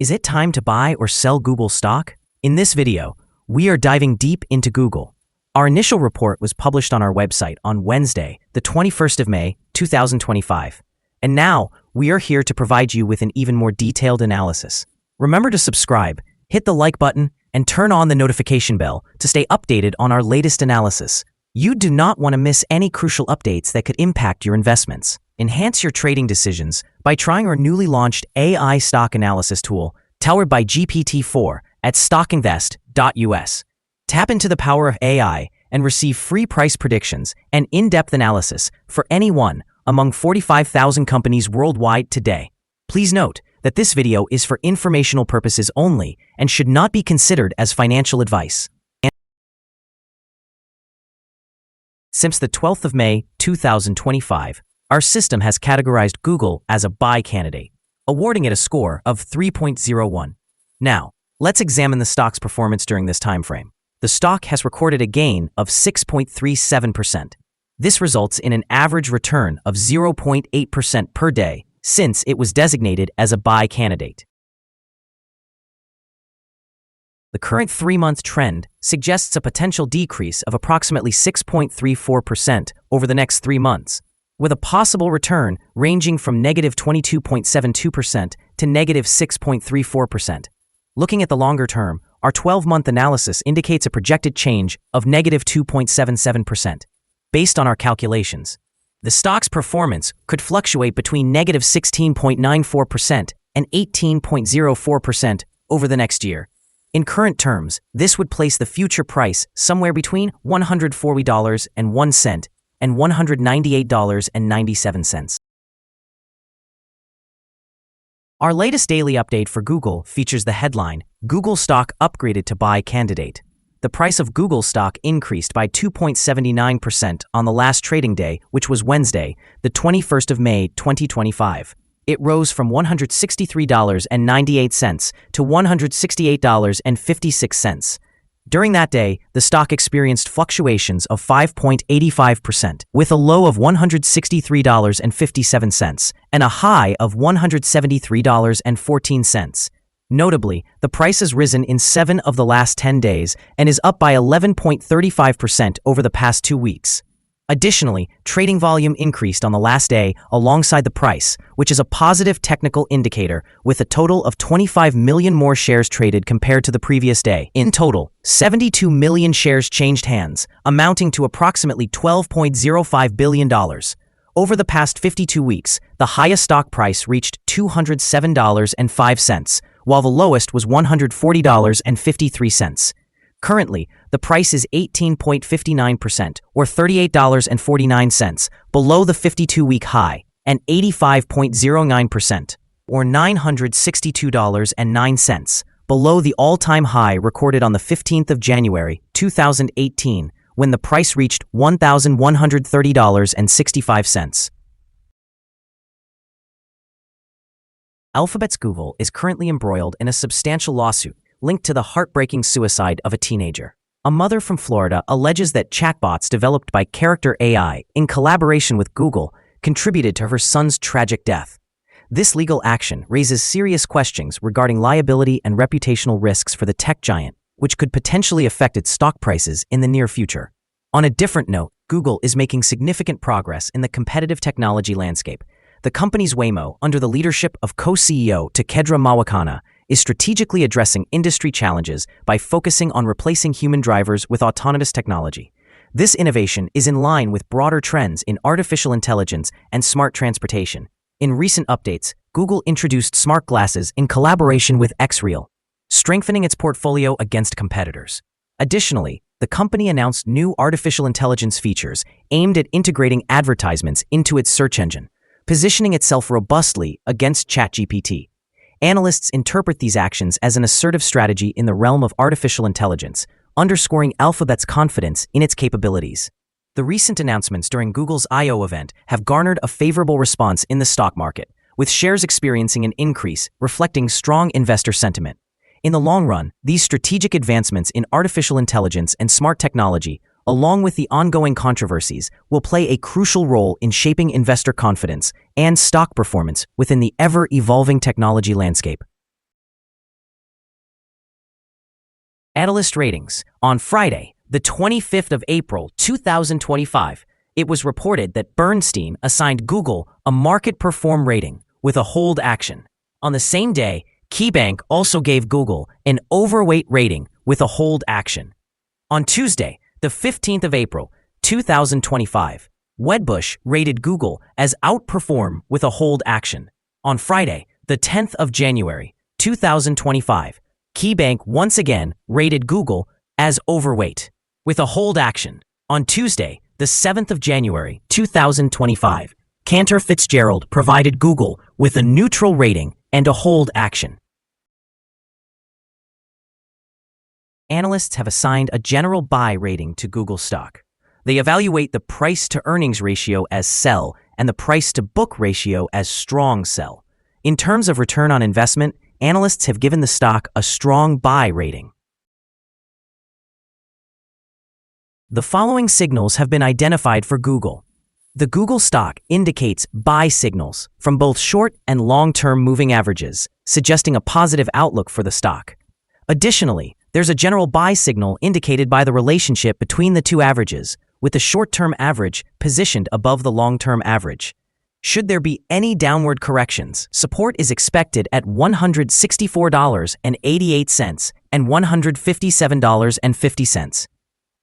Is it time to buy or sell Google stock? In this video, we are diving deep into Google. Our initial report was published on our website on Wednesday, the 21st of May, 2025. And now, we are here to provide you with an even more detailed analysis. Remember to subscribe, hit the like button, and turn on the notification bell to stay updated on our latest analysis. You do not want to miss any crucial updates that could impact your investments. Enhance your trading decisions by trying our newly launched AI stock analysis tool, powered by GPT-4 at StockInvest.us. Tap into the power of AI and receive free price predictions and in-depth analysis for any one among 45,000 companies worldwide today. Please note that this video is for informational purposes only and should not be considered as financial advice. Since the 12th of May, 2025, our system has categorized Google as a buy candidate, awarding it a score of 3.01. Now, let's examine the stock's performance during this time frame. The stock has recorded a gain of 6.37%. This results in an average return of 0.8% per day since it was designated as a buy candidate. The current 3-month trend suggests a potential decrease of approximately 6.34% over the next 3 months, with a possible return ranging from negative 22.72% to negative 6.34%. Looking at the longer term, our 12-month analysis indicates a projected change of negative 2.77%. Based on our calculations, the stock's performance could fluctuate between negative 16.94% and 18.04% over the next year. In current terms, this would place the future price somewhere between $140.01 and $198.97. Our latest daily update for Google features the headline, Google stock upgraded to buy candidate. The price of Google stock increased by 2.79% on the last trading day, which was Wednesday, the 21st of May, 2025. It rose from $163.98 to $168.56. During that day, the stock experienced fluctuations of 5.85%, with a low of $163.57 and a high of $173.14. Notably, the price has risen in 7 of the last 10 days and is up by 11.35% over the past 2 weeks. Additionally, trading volume increased on the last day alongside the price, which is a positive technical indicator, with a total of 25 million more shares traded compared to the previous day. In total, 72 million shares changed hands, amounting to approximately $12.05 billion. Over the past 52 weeks, the highest stock price reached $207.05, while the lowest was $140.53. Currently, the price is 18.59%, or $38.49, below the 52-week high, and 85.09%, or $962.09, below the all-time high recorded on the 15th of January, 2018, when the price reached $1,130.65. Alphabet's Google is currently embroiled in a substantial lawsuit linked to the heartbreaking suicide of a teenager. A mother from Florida alleges that chatbots developed by character.ai in collaboration with Google contributed to her son's tragic death. This legal action raises serious questions regarding liability and reputational risks for the tech giant, which could potentially affect its stock prices in the near future. On a different note, Google is making significant progress in the competitive technology landscape. The company's Waymo, under the leadership of co-CEO Takedra Mawakana, is strategically addressing industry challenges by focusing on replacing human drivers with autonomous technology. This innovation is in line with broader trends in artificial intelligence and smart transportation. In recent updates, Google introduced smart glasses in collaboration with Xreal, strengthening its portfolio against competitors. Additionally, the company announced new artificial intelligence features aimed at integrating advertisements into its search engine, positioning itself robustly against ChatGPT. Analysts interpret these actions as an assertive strategy in the realm of artificial intelligence, underscoring Alphabet's confidence in its capabilities. The recent announcements during Google's I/O event have garnered a favorable response in the stock market, with shares experiencing an increase, reflecting strong investor sentiment. In the long run, these strategic advancements in artificial intelligence and smart technology, along with the ongoing controversies, will play a crucial role in shaping investor confidence and stock performance within the ever-evolving technology landscape. Analyst ratings. On Friday, the 25th of April, 2025, it was reported that Bernstein assigned Google a market perform rating with a hold action. On the same day, KeyBank also gave Google an overweight rating with a hold action. On Tuesday, the 15th of April, 2025, Wedbush rated Google as outperform with a hold action. On Friday, the 10th of January, 2025, KeyBank once again rated Google as overweight with a hold action. On Tuesday, the 7th of January, 2025, Cantor Fitzgerald provided Google with a neutral rating and a hold action. Analysts have assigned a general buy rating to Google stock. They evaluate the price-to-earnings ratio as sell and the price-to-book ratio as strong sell. In terms of return on investment, analysts have given the stock a strong buy rating. The following signals have been identified for Google. The Google stock indicates buy signals from both short and long-term moving averages, suggesting a positive outlook for the stock. Additionally, there's a general buy signal indicated by the relationship between the two averages, with the short-term average positioned above the long-term average. Should there be any downward corrections, support is expected at $164.88 and $157.50.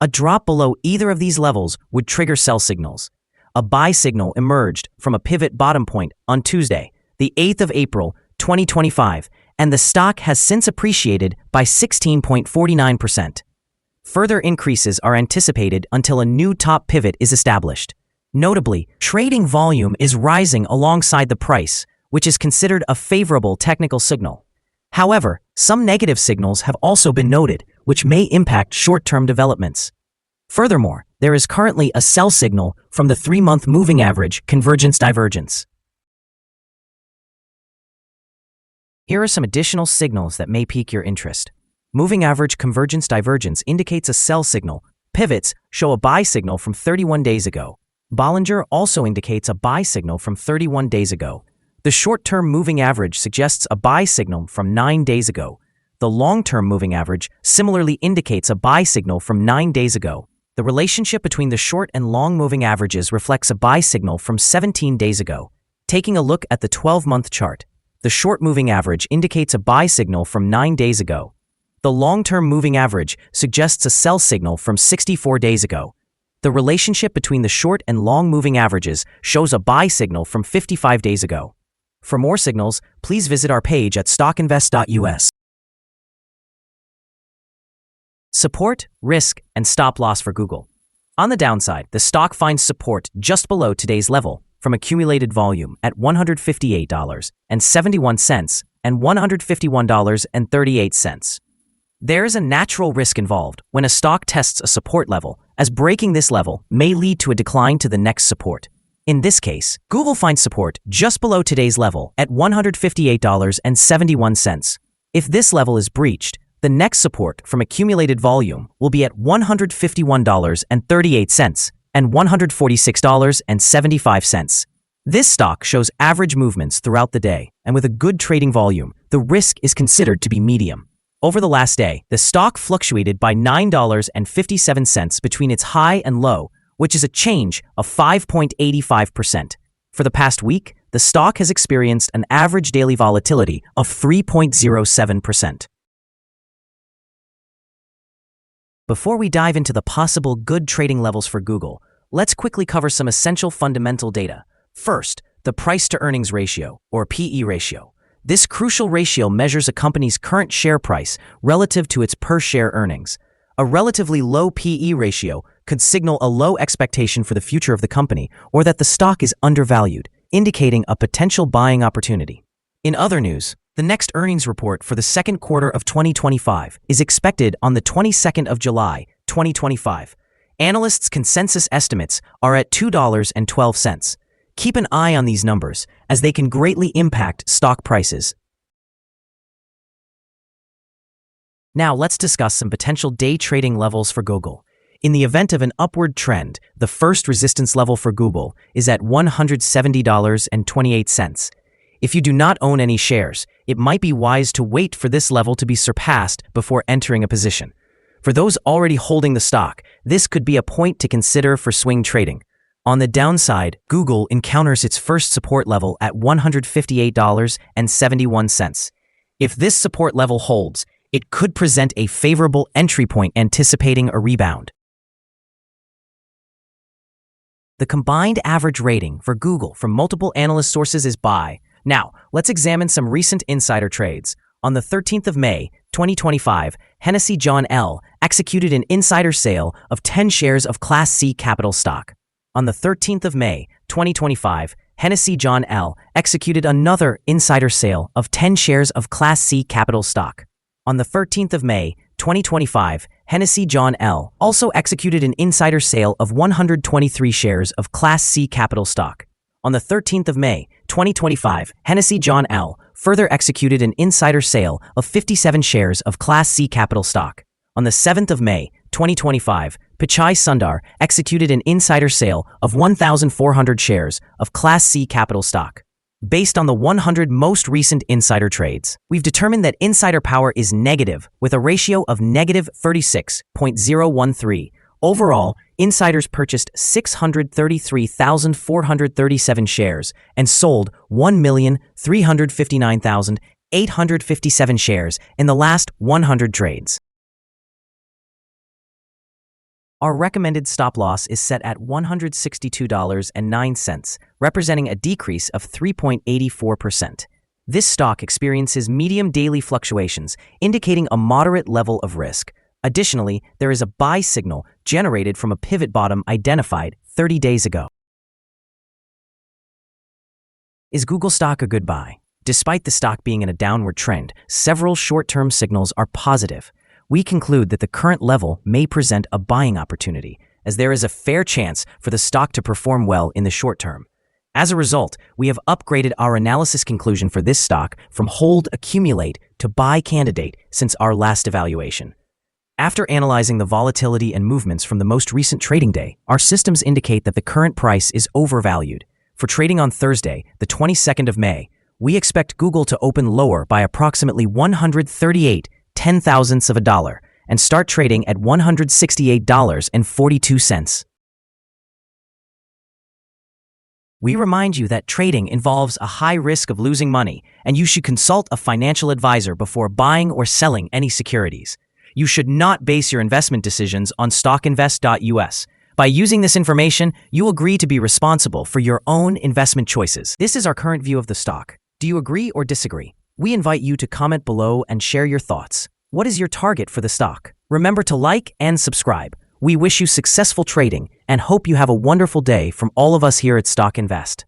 A drop below either of these levels would trigger sell signals. A buy signal emerged from a pivot bottom point on Tuesday, the 8th of April, 2025, and the stock has since appreciated by 16.49%. Further increases are anticipated until a new top pivot is established. Notably, trading volume is rising alongside the price, which is considered a favorable technical signal. However, some negative signals have also been noted, which may impact short-term developments. Furthermore, there is currently a sell signal from the 3-month moving average convergence-divergence. Here are some additional signals that may pique your interest. Moving average convergence-divergence indicates a sell signal. Pivots show a buy signal from 31 days ago. Bollinger also indicates a buy signal from 31 days ago. The short-term moving average suggests a buy signal from 9 days ago. The long-term moving average similarly indicates a buy signal from 9 days ago. The relationship between the short and long moving averages reflects a buy signal from 17 days ago. Taking a look at the 12-month chart, the short moving average indicates a buy signal from 9 days ago. The long-term moving average suggests a sell signal from 64 days ago. The relationship between the short and long moving averages shows a buy signal from 55 days ago. For more signals, please visit our page at StockInvest.us. Support, risk, and stop loss for Google. On the downside, the stock finds support just below today's level from accumulated volume at $158.71 and $151.38. There is a natural risk involved when a stock tests a support level, as breaking this level may lead to a decline to the next support. In this case, Google finds support just below today's level at $158.71. If this level is breached, the next support from accumulated volume will be at $151.38 and $146.75. This stock shows average movements throughout the day, and with a good trading volume, the risk is considered to be medium. Over the last day, the stock fluctuated by $9.57 between its high and low, which is a change of 5.85%. For the past week, the stock has experienced an average daily volatility of 3.07%. Before we dive into the possible good trading levels for Google, let's quickly cover some essential fundamental data. First, the price-to-earnings ratio, or PE ratio. This crucial ratio measures a company's current share price relative to its per-share earnings. A relatively low PE ratio could signal a low expectation for the future of the company or that the stock is undervalued, indicating a potential buying opportunity. In other news, the next earnings report for the second quarter of 2025 is expected on the 22nd of July, 2025. Analysts' consensus estimates are at $2.12. Keep an eye on these numbers, as they can greatly impact stock prices. Now let's discuss some potential day trading levels for Google. In the event of an upward trend, the first resistance level for Google is at $170.28. If you do not own any shares, it might be wise to wait for this level to be surpassed before entering a position. For those already holding the stock, this could be a point to consider for swing trading. On the downside, Google encounters its first support level at $158.71. If this support level holds, it could present a favorable entry point anticipating a rebound. The combined average rating for Google from multiple analyst sources is buy. Now, let's examine some recent insider trades. On the 13th of May, 2025, Hennessy John L. executed an insider sale of 10 shares of Class C capital stock. On the 13th of May, 2025, Hennessy John L. executed another insider sale of 10 shares of Class C capital stock. On the 13th of May, 2025, Hennessy John L. also executed an insider sale of 123 shares of Class C capital stock. On the 13th of May, 2025, Hennessy John L. further executed an insider sale of 57 shares of Class C capital stock. On the 7th of May, 2025, Pichai Sundar executed an insider sale of 1,400 shares of Class C capital stock. Based on the 100 most recent insider trades, we've determined that insider power is negative with a ratio of negative 36.013. Overall, insiders purchased 633,437 shares and sold 1,359,857 shares in the last 100 trades. Our recommended stop loss is set at $162.09, representing a decrease of 3.84%. This stock experiences medium daily fluctuations, indicating a moderate level of risk. Additionally, there is a buy signal generated from a pivot bottom identified 30 days ago. Is Google stock a good buy? Despite the stock being in a downward trend, several short-term signals are positive. We conclude that the current level may present a buying opportunity, as there is a fair chance for the stock to perform well in the short term. As a result, we have upgraded our analysis conclusion for this stock from hold accumulate to buy candidate since our last evaluation. After analyzing the volatility and movements from the most recent trading day, our systems indicate that the current price is overvalued. For trading on Thursday, the 22nd of May, we expect Google to open lower by approximately 138/10,000ths of a dollar and start trading at $168.42. We remind you that trading involves a high risk of losing money, and you should consult a financial advisor before buying or selling any securities. You should not base your investment decisions on StockInvest.us. By using this information, you agree to be responsible for your own investment choices. This is our current view of the stock. Do you agree or disagree? We invite you to comment below and share your thoughts. What is your target for the stock? Remember to like and subscribe. We wish you successful trading and hope you have a wonderful day from all of us here at Stock Invest.